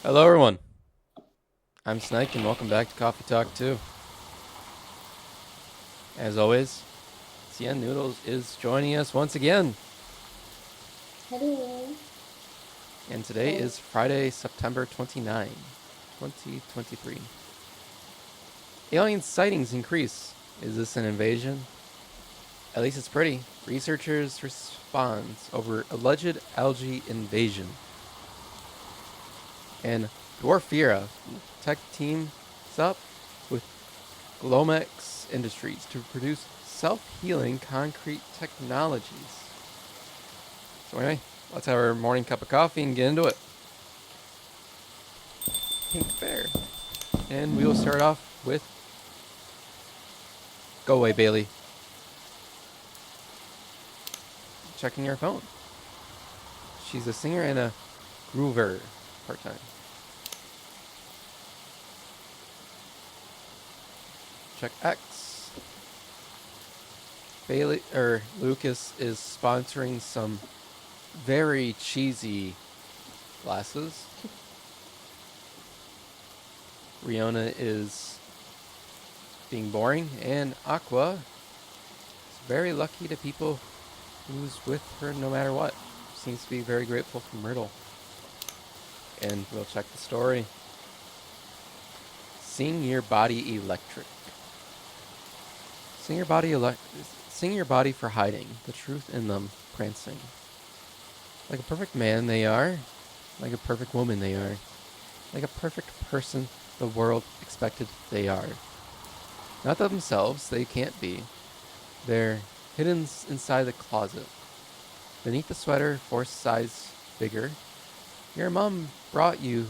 Hello, everyone. I'm Snake, and welcome back to Coffee Talk 2. As always, Noodles is joining us once again, Hello. and today So, is Friday, September 29, 2023. Alien sightings increase. Is this an invasion? At least it's pretty. Researchers respond over alleged algae invasion. And Dwarfira tech teams up with Glomex Industries to produce self-healing concrete technologies. So anyway, let's have our morning cup of coffee and get into it. Pink Bear. And we will start off with Go Away Bailey. Checking her phone. She's a singer and a groover part-time. Check X. Bailey or Lucas is sponsoring some very cheesy glasses. Riona is being boring, and Aqua is very lucky to people who's with her no matter what. Seems to be very grateful for Myrtle. And we'll check the story. Sing your body electric. Sing your body Sing your body for hiding, the truth in them prancing. Like a perfect man they are, like a perfect woman they are, like a perfect person the world expected they are. Not themselves, they can't be. They're hidden inside the closet. Beneath the sweater, 4 size bigger. Your mom brought you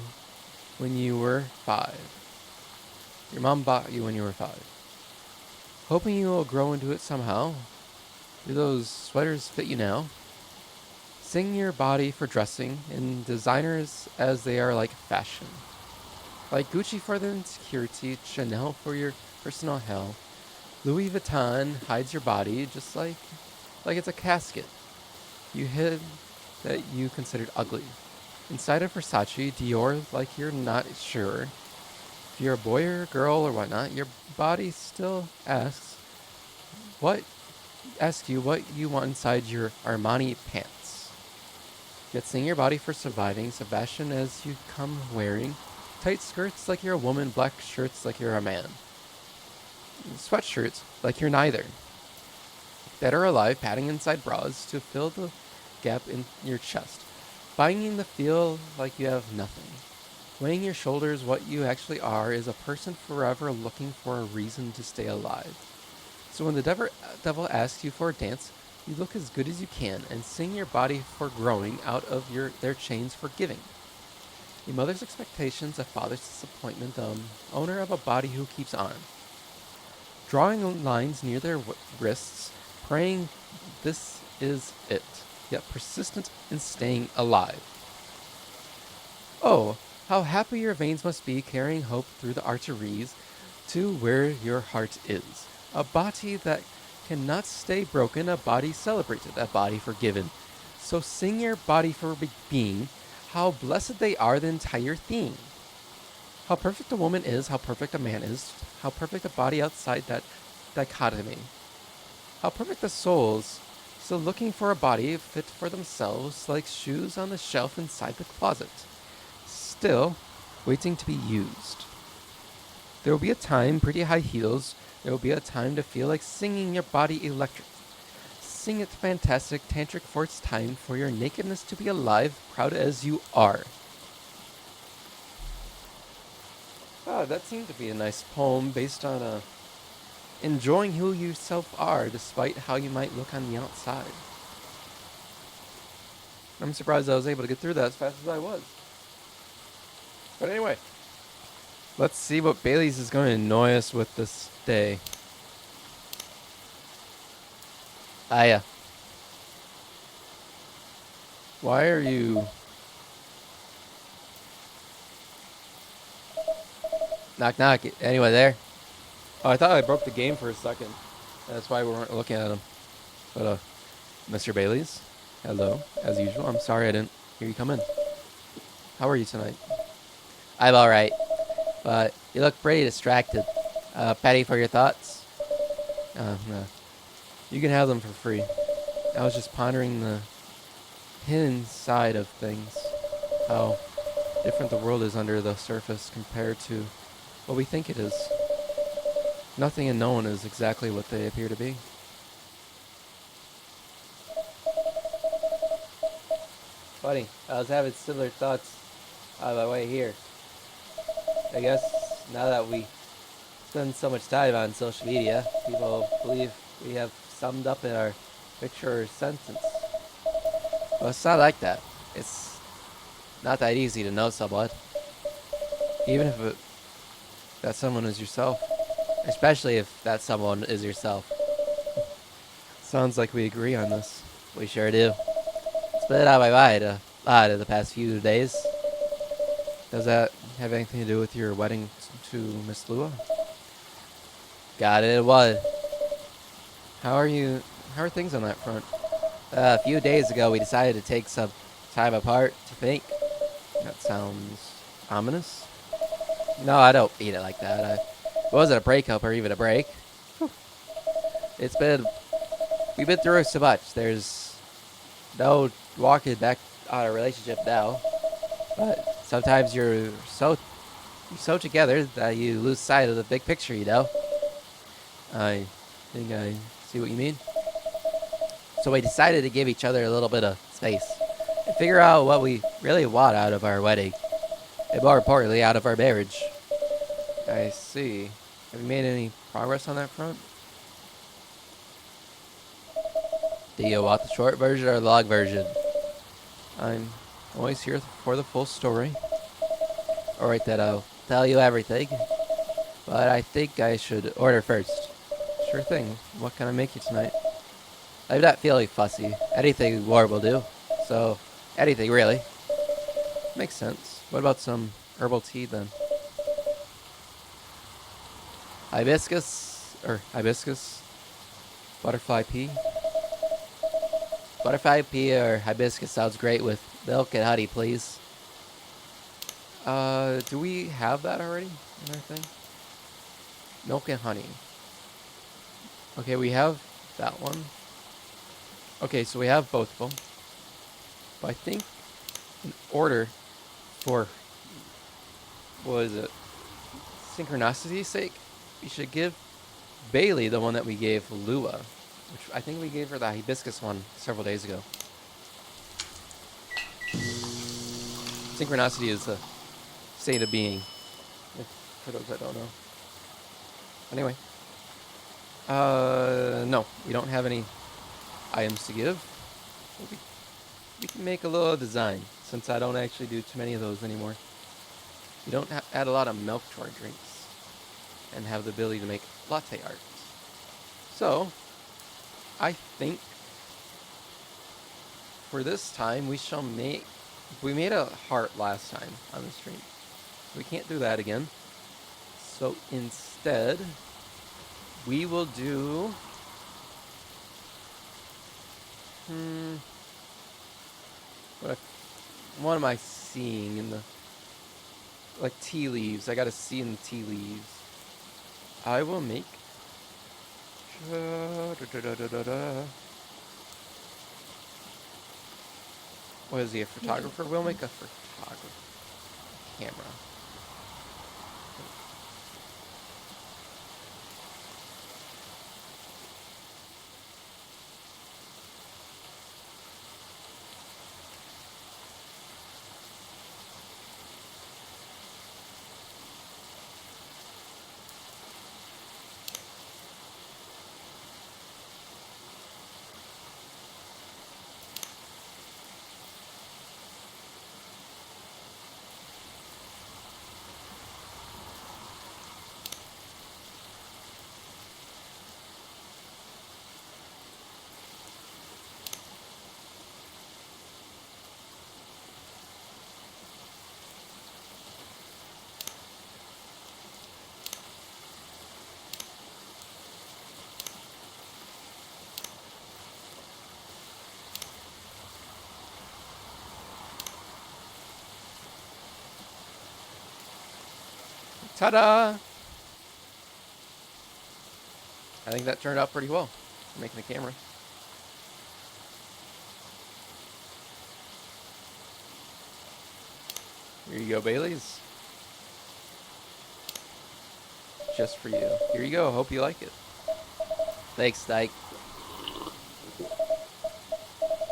when you were 5. Your mom bought you when you were 5. Hoping you will grow into it somehow. Do those sweaters fit you now? Sing your body for dressing, and designers as they are like fashion. Like Gucci for the insecurity, Chanel for your personal hell. Louis Vuitton hides your body just like it's a casket. You hid that you considered ugly. Inside of Versace, Dior, like you're not sure. If you're a boy or a girl or whatnot, your body still what asks you what you want inside your Armani pants. Yet sing your body for surviving, Sebastian as you come wearing tight skirts like you're a woman, black shirts like you're a man. Sweatshirts like you're neither. Dead or alive, padding inside bras to fill the gap in your chest. Buying the feel like you have nothing. Weighing your shoulders, what you actually are is a person forever looking for a reason to stay alive. So when the devil asks you for a dance, you look as good as you can and sing your body for growing out of their chains for giving. A mother's expectations, a father's disappointment, owner of a body who keeps on. Drawing lines near their wrists, praying this is it, yet persistent in staying alive. Oh, how happy your veins must be carrying hope through the arteries to where your heart is. A body that cannot stay broken, a body celebrated, a body forgiven. So sing your body for being, how blessed they are the entire theme. How perfect a woman is, how perfect a man is, how perfect a body outside that dichotomy. How perfect the souls, still looking for a body fit for themselves, like shoes on the shelf inside the closet. Still, waiting to be used. There will be a time, pretty high heels, there will be a time to feel like singing your body electric. Sing it fantastic, tantric for its time, for your nakedness to be alive, proud as you are. Ah, that seemed to be a nice poem based on enjoying who you yourself are despite how you might look on the outside. I'm surprised I was able to get through that as fast as I was. But anyway, let's see what Bailey's is going to annoy us with this day. Aya, why are you... Knock knock. Anyway, there. Oh, I thought I broke the game for a second. That's why we weren't looking at him. But, Mr. Bailey's, hello, as usual. I'm sorry I didn't hear you come in. How are you tonight? I'm alright, but you look pretty distracted. Petty for your thoughts? No. You can have them for free. I was just pondering the hidden side of things. How different the world is under the surface compared to what we think it is. Nothing and no one is exactly what they appear to be. Buddy, I was having similar thoughts on my way here. I guess now that we spend so much time on social media, people believe we have summed up in our picture or sentence. Well, it's not like that. It's not that easy to know someone, even if that someone is yourself. Especially if that someone is yourself. Sounds like we agree on this. We sure do. It's been on my mind a lot in the past few days. Does that have anything to do with your wedding to Miss Lua? Got it, it was. How are things on that front? A few days ago, we decided to take some time apart to think. That sounds ominous. No, I don't mean it like that. It wasn't a breakup or even a break. We've been through so much. There's no walking back on a relationship now. But sometimes you're so together that you lose sight of the big picture, you know? I think I see what you mean. So we decided to give each other a little bit of space and figure out what we really want out of our wedding. And more importantly, out of our marriage. I see. Have you made any progress on that front? Do you want the short version or the long version? I'm always here for the full story. Alright then, I'll tell you everything. But I think I should order first. Sure thing. What can I make you tonight? I'm not feeling fussy. Anything warm will do. So, anything really. Makes sense. What about some herbal tea then? Hibiscus butterfly pea. Butterfly pea or hibiscus sounds great with milk and honey, please. Do we have that already in our thing? Milk and honey. Okay, we have that one. Okay, so we have both of them. But I think in order for, what is it, synchronicity's sake, we should give Bailey the one that we gave Lua, which I think we gave her the hibiscus one several days ago. Synchronicity is a state of being, for those that don't know. Anyway. No, we don't have any items to give. We can make a little design, since I don't actually do too many of those anymore. We don't add a lot of milk to our drinks, and have the ability to make latte art. So, I think for this time we shall make... We made a heart last time on the stream. We can't do that again. So instead, we will do... What am I seeing in the... Like tea leaves. I gotta see in the tea leaves. I will make... What is he, a photographer? We'll make a photographer. Camera. Ta-da! I think that turned out pretty well. Making the camera. Here you go, Bailey's. Just for you. Here you go. Hope you like it. Thanks, Dyke.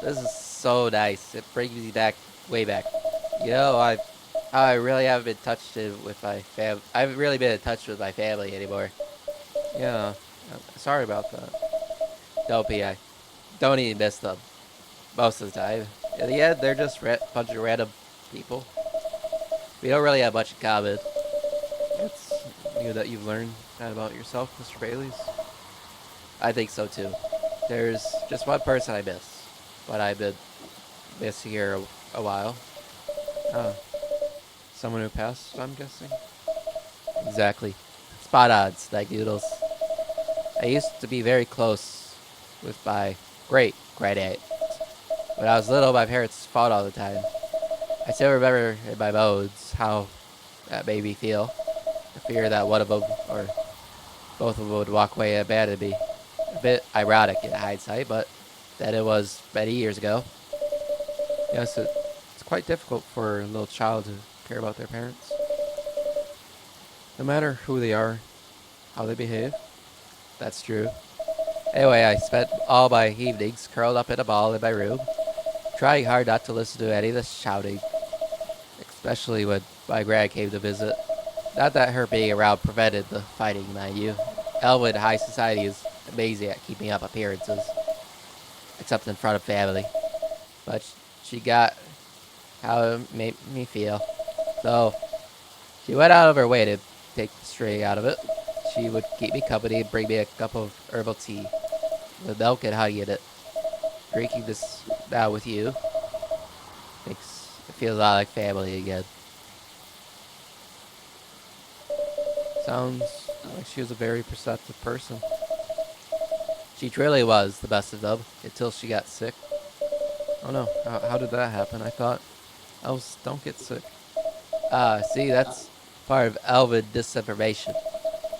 This is so nice. It brings me back, way back. You know, I really haven't been touched with my fam. I haven't really been in touch with my family anymore. Yeah, sorry about that. Don't be. I don't even miss them most of the time. In the end, they're just a bunch of random people. We don't really have much in common. It's new that you've learned that about yourself, Mr. Bailey's. I think so too. There's just one person I miss, but I've been missing here a while. Oh, someone who passed, I'm guessing. Exactly. Spot on, Tinnenoodles. I used to be very close with my great aunt. When I was little, my parents fought all the time. I still remember in my bones how that made me feel. The fear that one of them or both of them would walk away and abandon me. A bit ironic in hindsight, but then it was many years ago. Yes, it's quite difficult for a little child to care about their parents. No matter who they are, how they behave. That's true. Anyway, I spent all my evenings curled up in a ball in my room, trying hard not to listen to any of the shouting, especially when my grand came to visit. Not that her being around prevented the fighting, mind you. Elwood High Society is amazing at keeping up appearances, except in front of family. But she got how it made me feel. So, she went out of her way to take the strain out of it. She would keep me company and bring me a cup of herbal tea with milk and honey in it. Drinking this now with you makes it feel a lot like family again. Sounds like she was a very perceptive person. She truly was the best of them until she got sick. Oh no, how did that happen? I thought elves don't get sick. See, that's part of elven disinformation.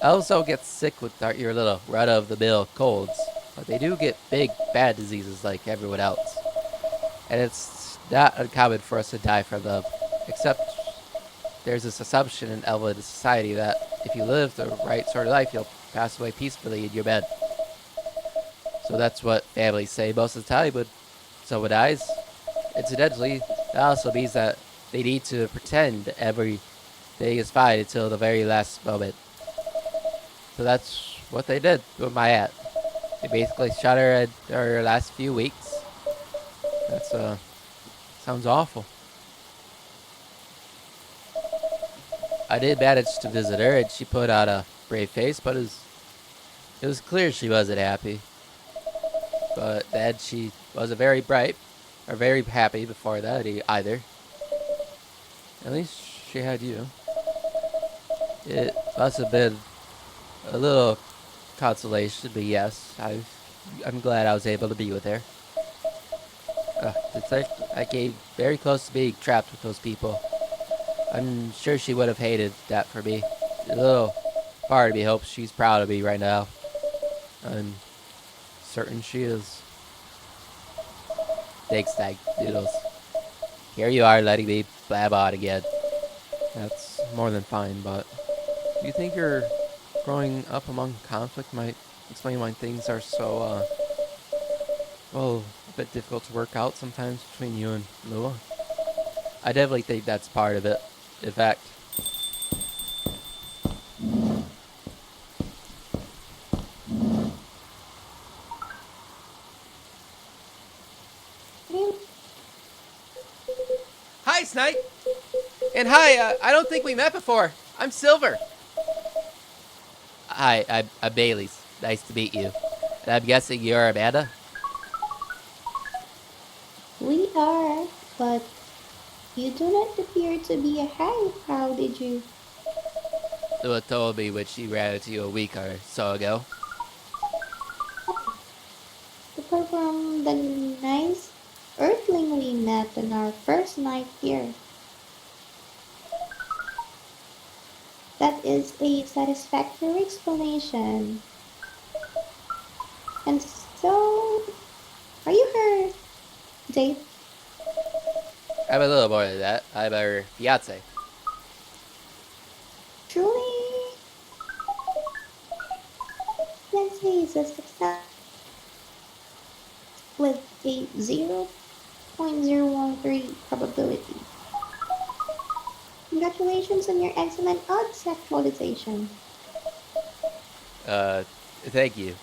Elves don't get sick with your little run-of-the-mill colds, but they do get big, bad diseases like everyone else. And it's not uncommon for us to die from them, except there's this assumption in elven society that if you live the right sort of life, you'll pass away peacefully in your bed. So that's what families say most of the time when someone dies. Incidentally, that also means that they need to pretend everything is fine until the very last moment. So that's what they did with my aunt. They basically shot her in her last few weeks. That's sounds awful. I did manage to visit her, and she put on a brave face, but it was clear she wasn't happy. But then she wasn't very bright or very happy before that either. At least she had you. It must have been a little consolation, but yes, I'm glad I was able to be with her. It's like I came very close to being trapped with those people. I'm sure she would have hated that for me. A little part of me hopes she's proud of me right now. I'm certain she is. Thanks, Tinnenoodles. Here you are letting me blab on again. That's more than fine, but do you think your growing up among conflict might explain why things are so, well, a bit difficult to work out sometimes between you and Lua? I definitely think that's part of it. In fact, hi, Snipe! And hi, I don't think we met before. I'm Silver. Hi, I'm Bailey's. Nice to meet you. And I'm guessing you're Amanda? We are, but you do not appear to be a hive. How did you? Lua told me when she ran into you a week or so ago. Apart from the nice earthling we met on our first night here, That is a satisfactory explanation. And so, are you her date? I'm a little more than that. I'm her fiance. Truly, fiance is a success with a 0.013 probability. Congratulations on your excellent odds actualization. Uh, Thank you.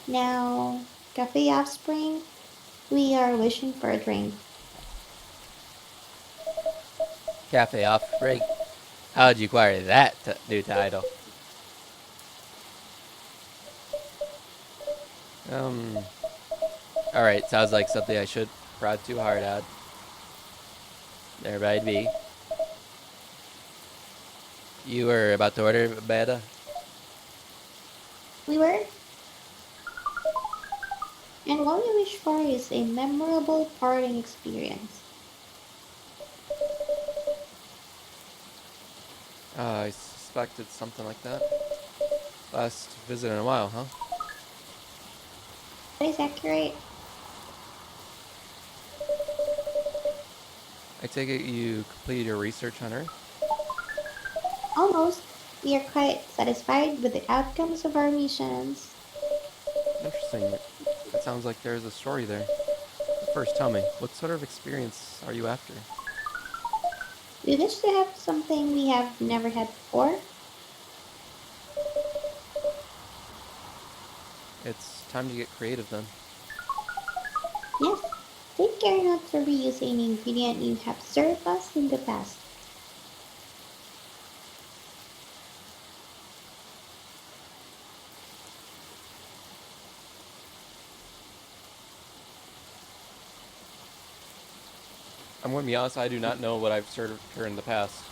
Now, Cafe Offspring, we are wishing for a drink. Cafe Offspring. How'd you acquire that new title? Um. All right. Sounds like something I should prod too hard at. There might be. You were about to order, Amanda? We were, and what we wish for is a memorable parting experience. I suspected something like that. Last visit in a while, huh? That is accurate. I take it you completed your research on Earth? Almost. We are quite satisfied with the outcomes of our missions. Interesting. That sounds like there's a story there. But first, tell me, what sort of experience are you after? We wish to have something we have never had before. It's time to get creative then. Yes, take care not to reuse any ingredient you have served us in the past. I'm going to be honest, I do not know what I've served her in the past.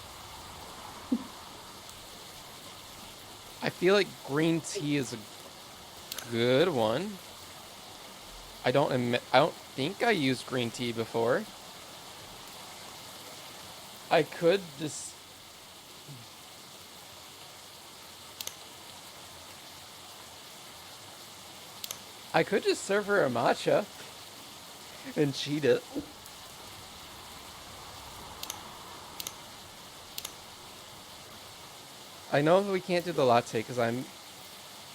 I feel like green tea is a good one. I don't think I used green tea before. I could just serve her a matcha and cheat it. I know we can't do the latte because I'm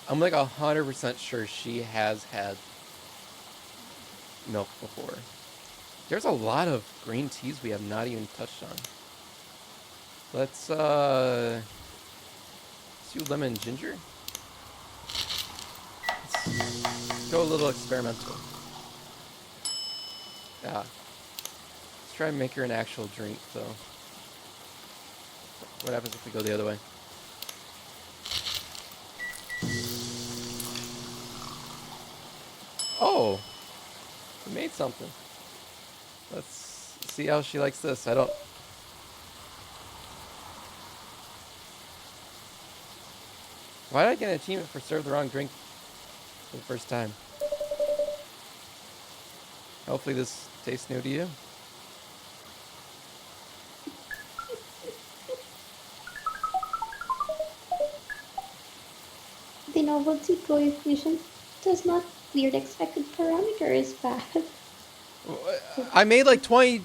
like 100% sure she has had milk before. There's a lot of green teas we have not even touched on. Let's do lemon ginger. Let's go a little experimental. Yeah. Let's try and make her an actual drink though. What happens if we go the other way? Oh, we made something. Let's see how she likes this. Why did I get an achievement for serve the wrong drink for the first time? Hopefully this tastes new to you. The novelty coefficient does not clear the expected parameters, but I made like 20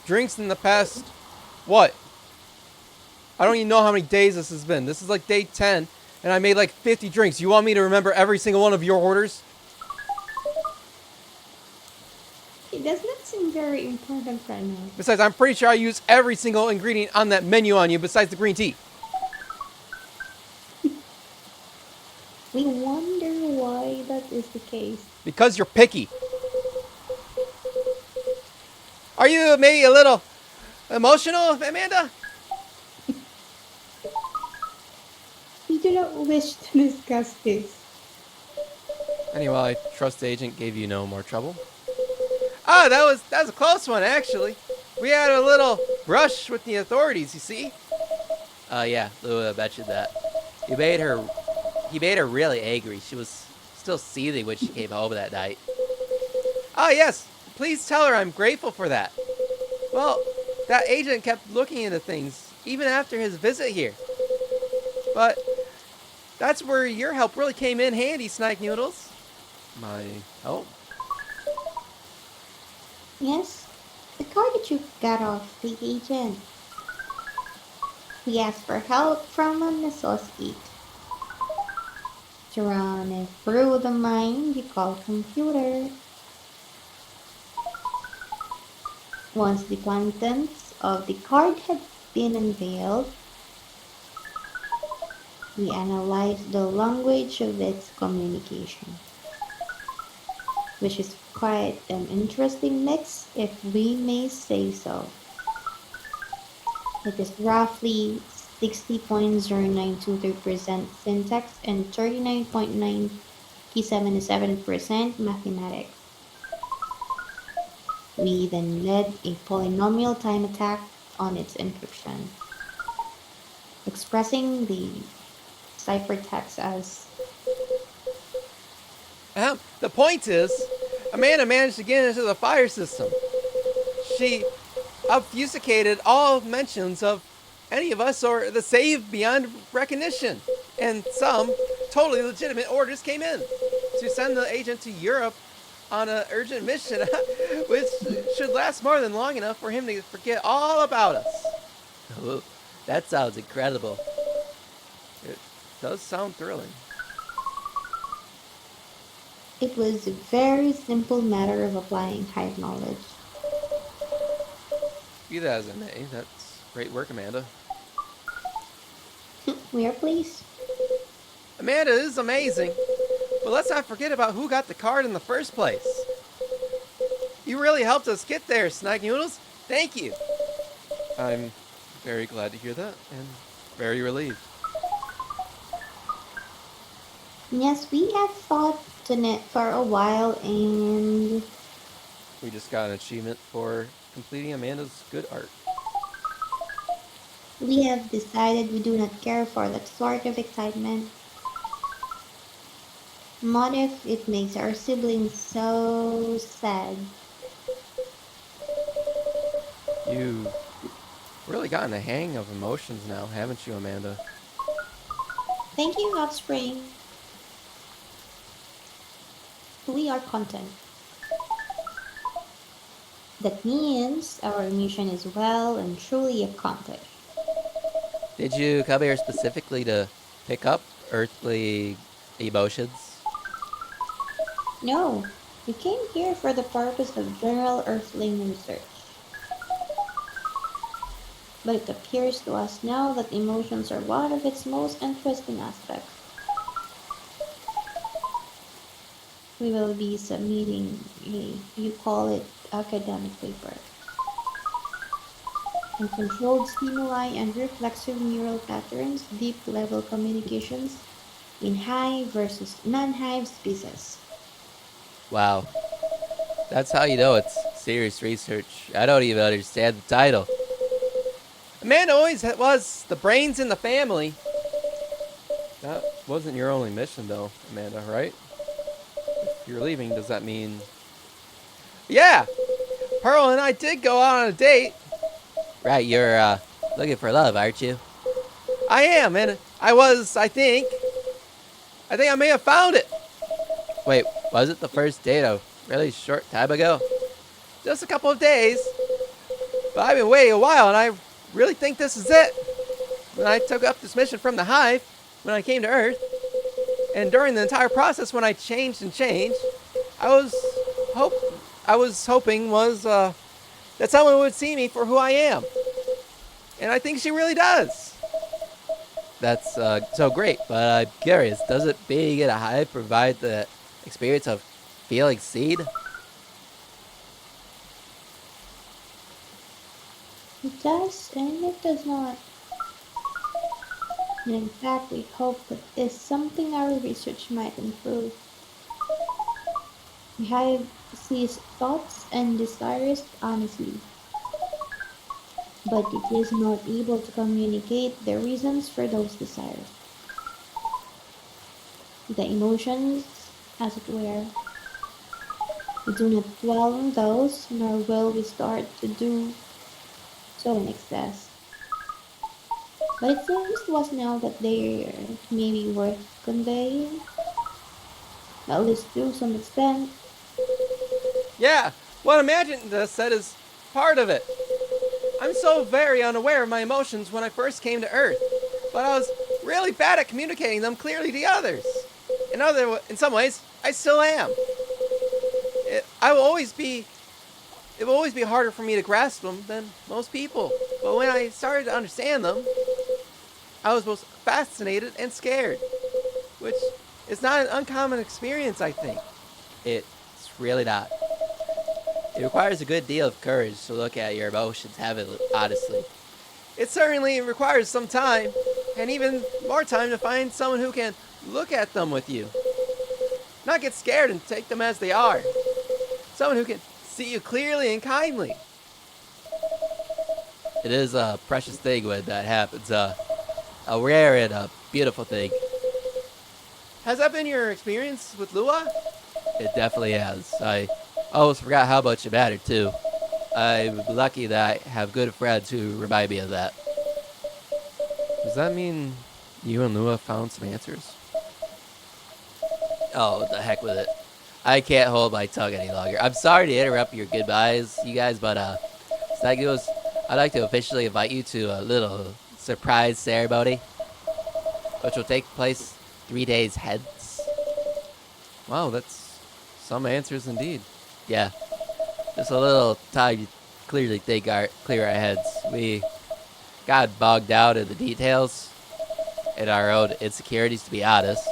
drinks in the past. What? I don't even know how many days this has been. This is like day 10, and I made like 50 drinks. You want me to remember every single one of your orders? it does not seem very important right now. Besides, I'm pretty sure I used every single ingredient on that menu on you besides the green tea. We wonder why that is the case. Because you're picky. Are you maybe a little emotional, Amanda? We do not wish to discuss this. Anyway, I trust the agent gave you no more trouble. Ah, that was a close one actually. We had a little brush with the authorities, you see. Yeah, Lua mentioned that. He made her really angry. She was still seething when she came home that night. Ah, yes. Please tell her I'm grateful for that. Well, That agent kept looking into things, even after his visit here. But that's where your help really came in handy, Snake Noodles. My help? Yes, the card that you got off the agent. He asked for help from an associate to run a through the mind you call computer. Once the contents of the card had been unveiled, we analyzed the language of its communication, which is quite an interesting mix, if we may say so. It is roughly 60.0923% syntax and 39.977% mathematics. We then led a polynomial time attack on its encryption, expressing the ciphertext as The point is, Amanda managed to get into the fire system. She obfuscated all mentions of any of us or the save beyond recognition. And some totally legitimate orders came in to send the agent to Europe on an urgent mission, which should last more than long enough for him to forget all about us. Oh, that sounds incredible. It does sound thrilling. it was a very simple matter of applying hive knowledge. Be that as it may, that's great work, Amanda. We are pleased. Amanda is amazing, but let's not forget about who got the card in the first place. You really helped us get there, Snag Noodles. Thank you. I'm very glad to hear that and very relieved. Yes, we have thought on it for a while and We just got an achievement for completing Amanda's good art. we have decided we do not care for that sort of excitement. What if it makes our siblings so sad? You've really gotten the hang of emotions now, haven't you, Amanda? Thank you, Offspring. We are content. That means our mission is well and truly accomplished. Did you come here specifically to pick up earthly emotions? No, we came here for the purpose of general Earthling research. But it appears to us now that emotions are one of its most interesting aspects. We will be submitting a, you call it, academic paper on controlled stimuli and reflexive neural patterns, deep level communications in hive versus non hive species. Wow, that's how you know it's serious research. I don't even understand the title. Amanda always was the brains in the family. That wasn't your only mission, though, Amanda, right? If you're leaving, does that mean. Yeah! Pearl and I did go out on a date. Right, you're looking for love, aren't you? I am, and I think. I think I may have found it. Wait, was it the first date a really short time ago? Just a couple of days. But I've been waiting a while, and I really think this is it. When I took up this mission from the hive, when I came to Earth, and during the entire process when I changed and changed, I was hope I was hoping was that someone would see me for who I am. And I think she really does. That's so great, but I'm curious, does it being in a hive provide the experience of feeling seen? It does and it does not. And in fact, we hope that is something our research might improve. The hive sees thoughts and desires honestly, but it is not able to communicate the reasons for those desires. The emotions, as it were. We do not dwell on those, nor will we start to do so in excess. But it seems to us now that they're maybe worth conveying, at least to some extent. Yeah, what Amanda said is part of it. I'm so very unaware of my emotions when I first came to Earth, but I was really bad at communicating them clearly to others. In some ways, I still am. It, I will always be. It will always be harder for me to grasp them than most people. But when I started to understand them, I was both fascinated and scared, which is not an uncommon experience, I think. It's really not. It requires a good deal of courage to look at your emotions honestly. It certainly requires some time, and even more time to find someone who can look at them with you. Not get scared and take them as they are. Someone who can see you clearly and kindly. It is a precious thing when that happens. A rare and a beautiful thing. Has that been your experience with Lua? It definitely has. I almost forgot how much it mattered, too. I'm lucky that I have good friends who remind me of that. Does that mean you and Lua found some answers? Oh, the heck with it. I can't hold my tongue any longer. I'm sorry to interrupt your goodbyes, you guys, but Snaggles, I'd like to officially invite you to a little surprise ceremony, which will take place 3 days hence. Wow, that's some answers indeed. Yeah, just a little time to clear our heads. We got bogged down in the details and our own insecurities, to be honest.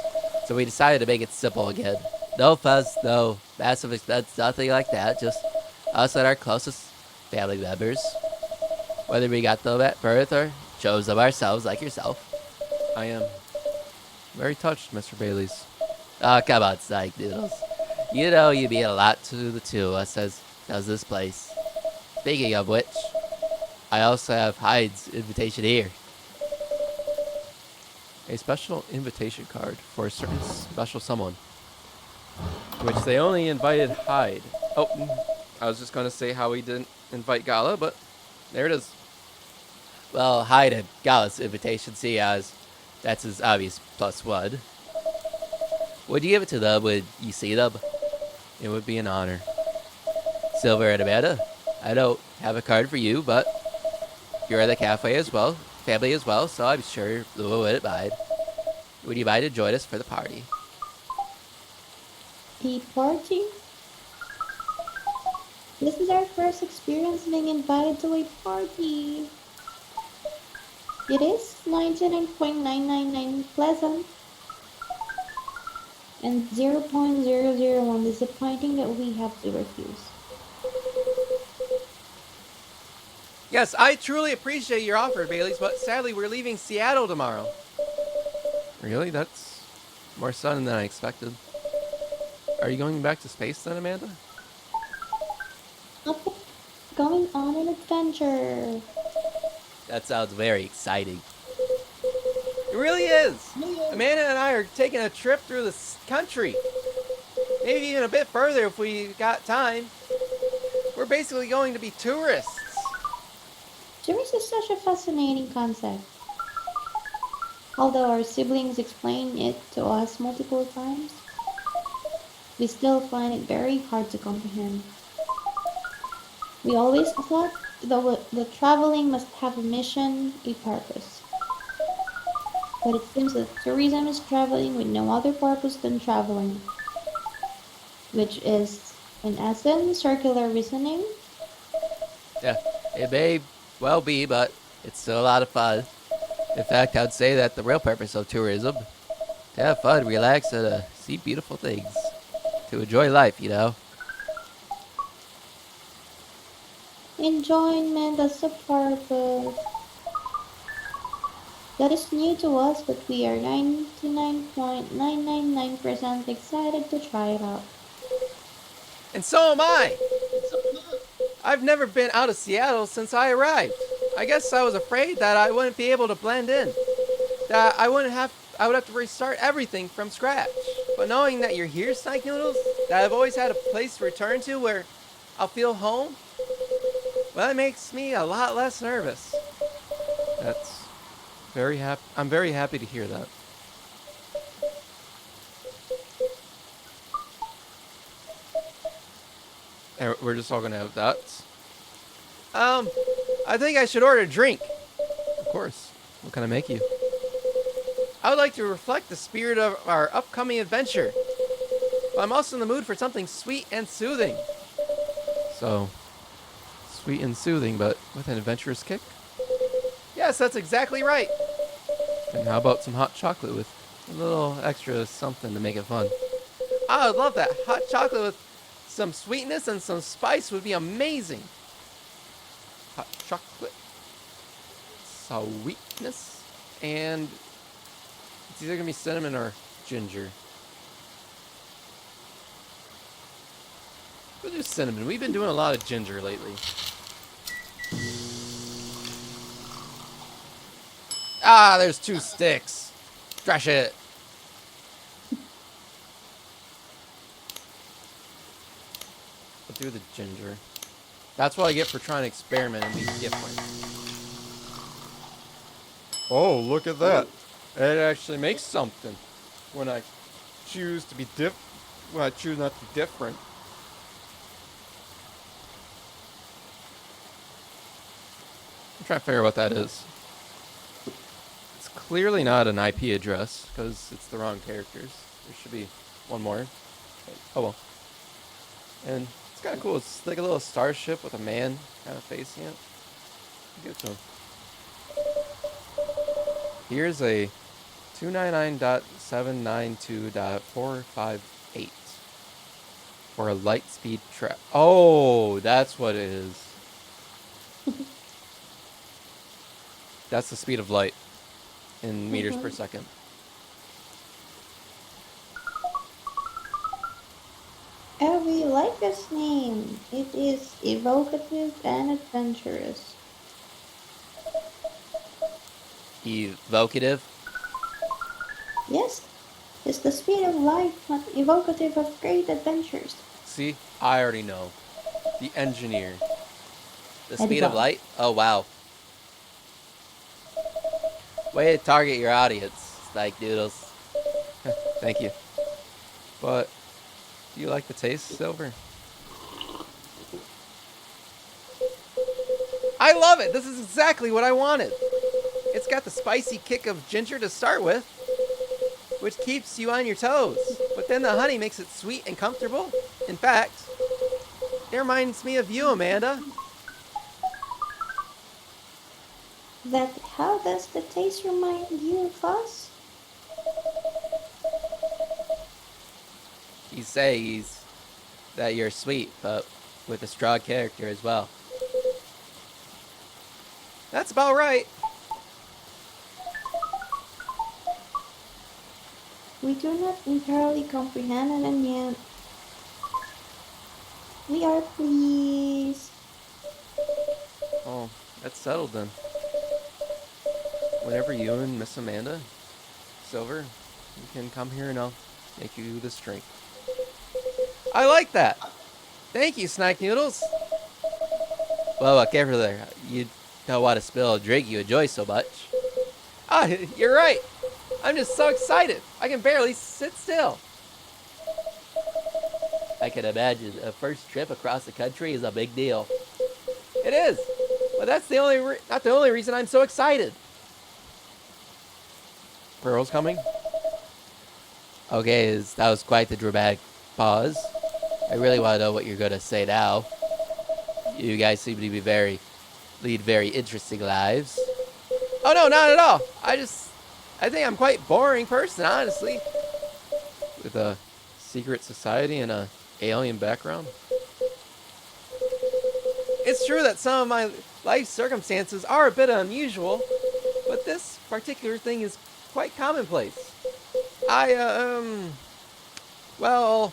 So we decided to make it simple again. No fuss, no massive expense, nothing like that. Just us and our closest family members. Whether we got them at birth or chose them ourselves, like yourself. I am very touched, Mr. Bailey's. Oh, come on, Tinnenoodles. You know you mean a lot to the two of us as does this place. Speaking of which, I also have Hyde's invitation here. A special invitation card for a certain special someone, which they only invited Hyde. Oh, I was just going to say how we didn't invite Gala, but there it is. Well, Hyde had Gala's invitation, see as that's his obvious plus one. Would you give it to them when you see them? It would be an honor. Silver and Amanda, I don't have a card for you, but you're at the cafe as well, family as well, so I'm sure Lua wouldn't mind. Would you mind to join us for the party? A party? This is our first experience being invited to a party. It is 99.999 pleasant and 0.001 disappointing that we have to refuse. Yes, I truly appreciate your offer, Bailey's, but sadly we're leaving Seattle tomorrow. Really? That's more sudden than I expected. Are you going back to space then, Amanda? Up, going on an adventure. That sounds very exciting. It really is. Amanda and I are taking a trip through the country. Maybe even a bit further if we got time. We're basically going to be tourists. Tourist is such a fascinating concept. Although our siblings explain it to us multiple times, we still find it very hard to comprehend. We always thought the traveling must have a mission, a purpose. But it seems that tourism is traveling with no other purpose than traveling, which is, in essence, circular reasoning. Yeah, it may well be, but it's still a lot of fun. In fact, I'd say that the real purpose of tourism to have fun, relax, and see beautiful things. To enjoy life, you know. Enjoyment as a purpose. That is new to us, but we are 99.999% excited to try it out. And so am I. I've never been out of Seattle since I arrived. I guess I was afraid that I wouldn't be able to blend in. That I would have to restart everything from scratch. But knowing that you're here, Snaggles, that I've always had a place to return to where I'll feel home, Well, that makes me a lot less nervous. That's very happy. I'm very happy to hear that. And we're just all gonna have that. Um, I think I should order a drink. Of course. What can I make you? I would like to reflect the spirit of our upcoming adventure, but I'm also in the mood for something sweet and soothing. So, sweet and soothing, but with an adventurous kick? Yes, that's exactly right. And how about some hot chocolate with a little extra something to make it fun? I would love that. Hot chocolate with some sweetness and some spice would be amazing. Hot chocolate, sweetness, and it's either gonna be cinnamon or ginger. We'll do cinnamon. We've been doing a lot of ginger lately. Ah, there's 2 sticks. Trash it. I'll do the ginger. That's what I get for trying to experiment and be different. Oh, look at that. It actually makes something when I choose to be when I choose not to be different. I'm trying to figure out what that is. It's clearly not an IP address because it's the wrong characters. There should be one more. Oh well. And it's kind of cool. It's like a little starship with a man kind of facing it. Give it to him. Here's a 299.792.458 for a light speed trap. Oh, that's what it is. That's the speed of light in meters per second. Oh, we like this name. It is evocative and adventurous. Evocative. Yes, it's the speed of light, but evocative of great adventures. See, I already know. The engineer. The Eddie speed of Bob. light? Oh, wow. Way to target your audience, Tinnenoodles. Thank you. But, do you like the taste, Silver? I love it! This is exactly what I wanted! It's got the spicy kick of ginger to start with, which keeps you on your toes. But then the honey makes it sweet and comfortable. In fact, it reminds me of you, Amanda. That how does the taste remind you of us? He says that you're sweet, but with a strong character as well. That's about right. We do not entirely comprehend it, and yet we are pleased. Oh, that's settled then. Whenever you and Miss Amanda, Silver, you can come here and I'll make you this drink. I like that. Thank you, Snack Noodles. Well, careful there. You don't want to spill a drink you enjoy so much. Ah, you're right. I'm just so excited. I can barely sit still. I can imagine a first trip across the country is a big deal. It is, but that's not the only reason I'm so excited. Pearl's coming. Okay, that was quite the dramatic pause. I really want to know what you're gonna say now. You guys seem to be lead very interesting lives. Oh no, not at all. I think I'm quite boring person, honestly. With a secret society and a alien background. It's true that some of my life circumstances are a bit unusual, but this particular thing is quite commonplace. Well,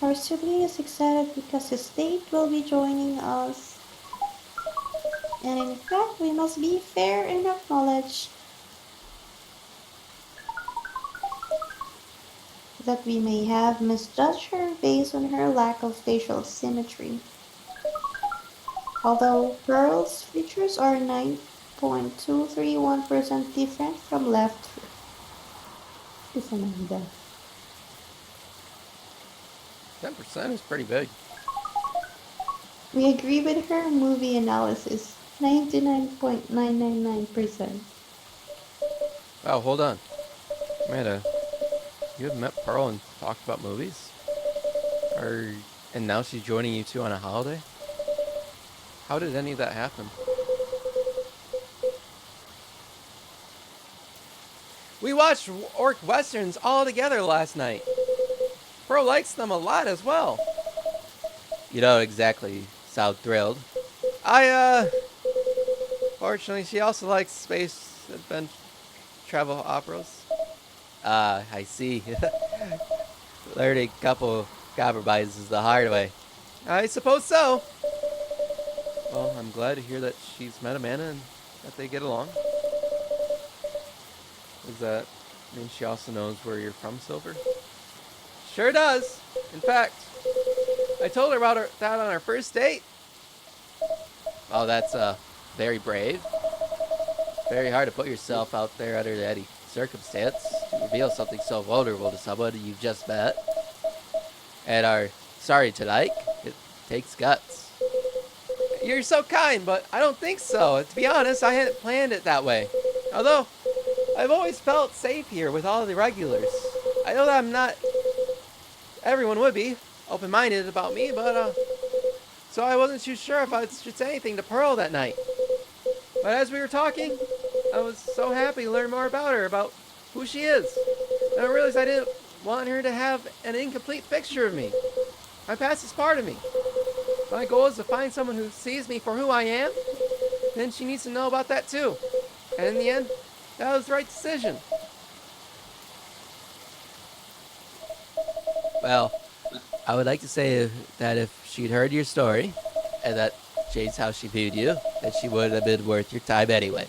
Our sibling is excited because his date will be joining us. And in fact, we must be fair and acknowledge that we may have misjudged her based on her lack of facial symmetry. Although Pearl's features are 9.231% different from left to Samantha. 10% is pretty big. We agree with her movie analysis, 99.999%. Oh, hold on. Amanda, you had met Pearl and talked about movies? Or, and now she's joining you two on a holiday? How did any of that happen? We watched orc westerns all together last night. Pearl likes them a lot as well. You don't exactly sound thrilled. Fortunately, she also likes space adventure travel operas. Ah, I see. Learning a couple compromises the hard way. I suppose so. Well, I'm glad to hear that she's met Amanda and that they get along. Does that mean she also knows where you're from, Silver? Sure does. In fact, I told her about that on our first date. Oh, that's very brave. Very hard to put yourself out there under any circumstance to reveal something so vulnerable to someone you've just met and are sorry to like. It takes guts. You're so kind, but I don't think so. To be honest, I hadn't planned it that way. Although, I've always felt safe here with all the regulars. I know that I'm not... Everyone would be open-minded about me, but, so I wasn't too sure if I should say anything to Pearl that night. But as we were talking, I was so happy to learn more about her, about who she is. And I realized I didn't want her to have an incomplete picture of me. My past is part of me. My goal is to find someone who sees me for who I am. Then she needs to know about that too. And in the end, that was the right decision. Well, I would like to say that if she'd heard your story, and that changed how she viewed you, that she would have been worth your time anyway.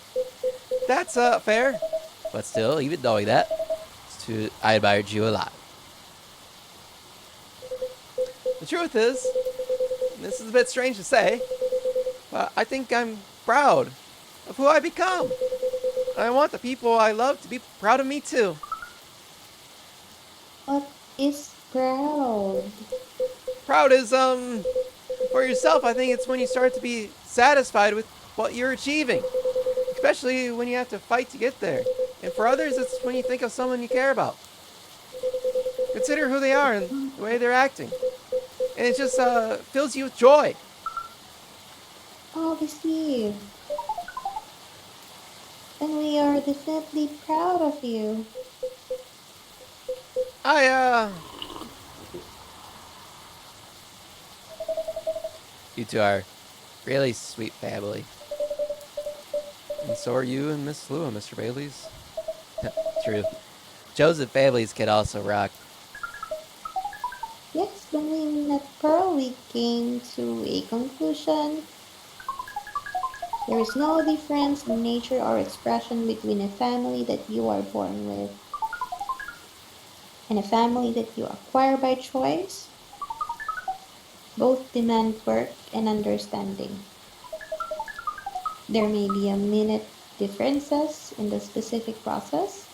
That's fair. But still, even knowing that, I admired you a lot. The truth is, and this is a bit strange to say, but I think I'm proud of who I become. I want the people I love to be proud of me too. What is proud? Proud is, for yourself, I think it's when you start to be satisfied with what you're achieving. Especially when you have to fight to get there. And for others, it's when you think of someone you care about. Consider who they are and the way they're acting. And it just fills you with joy. Oh, we see. And we are definitely proud of you. I, You two are really sweet family. And so are you and Miss Lua, Mr. Bailey's. True. Chosen families can also rock. Yes, when we met Pearl, we came to a conclusion. There is no difference in nature or expression between a family that you are born with and a family that you acquire by choice. Both demand work and understanding. There may be a minute differences in the specific process,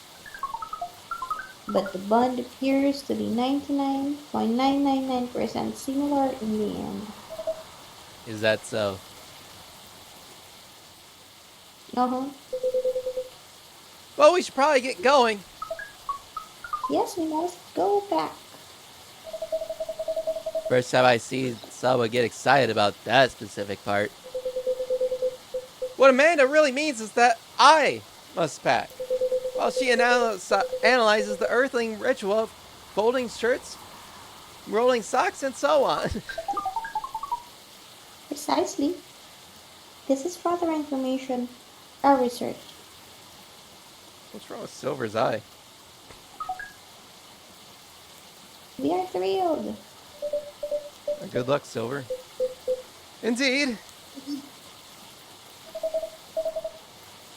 but the bond appears to be 99.999% similar in the end. Is that so? Uh-huh. Well, we should probably get going. Yes, we must go back. First time I see someone get excited about that specific part. What Amanda really means is that I must pack. While she analyzes the earthling ritual of folding shirts, rolling socks, and so on. Precisely. This is further information, our research. What's wrong with Silver's eye? We are thrilled. Good luck, Silver. Indeed.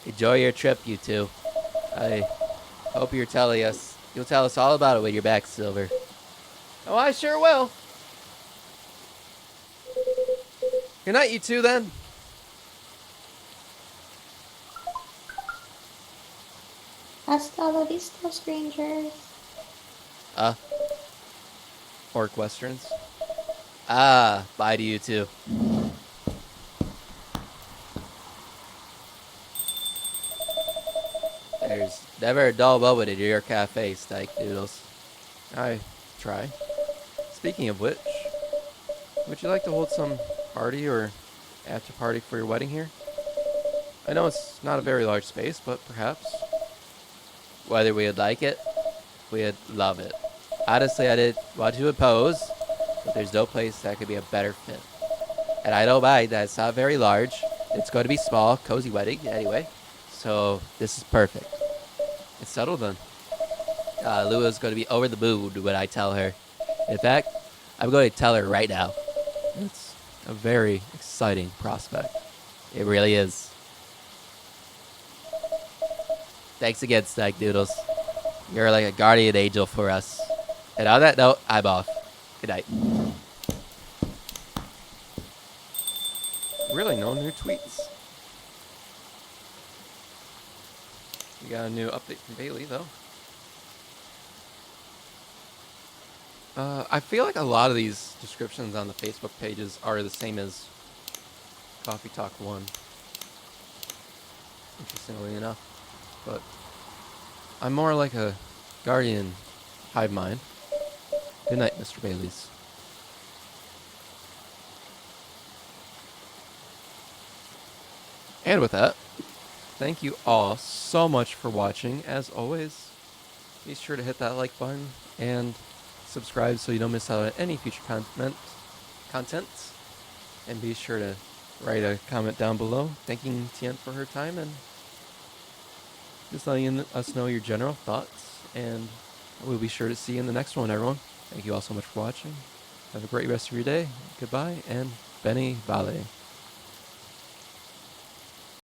Enjoy your trip, you two. I hope you're telling us You'll tell us all about it when you're back, Silver. Oh, I sure will. Good night, you two, then. Hasta la vista, strangers. Orc Westerns. Ah, bye to you, too. There's never a dull moment in your cafe, Tinnenoodles. I try. Speaking of which, would you like to hold some party or after party for your wedding here? I know it's not a very large space, but perhaps. Whether we would like it, we'd love it. Honestly, I did want to oppose, but there's no place that could be a better fit. And I don't mind that it's not very large. It's going to be small, cozy wedding anyway. So this is perfect. It's settled then. Lua's going to be over the moon when I tell her. In fact, I'm going to tell her right now. It's a very exciting prospect. It really is. Thanks again, Tinnenoodles. You're like a guardian angel for us. And on that note, I'm off. Good night. Really, no new tweets. We got a new update from Bailey, though. I feel like a lot of these descriptions on the Facebook pages are the same as Coffee Talk 1. Interestingly enough. But I'm more like a guardian hive mind. Good night, Mr. Bailey's. And with that, thank you all so much for watching. As always, be sure to hit that like button and subscribe so you don't miss out on any future content. And be sure to write a comment down below thanking Tien for her time and just letting us know your general thoughts. And we'll be sure to see you in the next one, everyone. Thank you all so much for watching. Have a great rest of your day. Goodbye, and Benny Vale.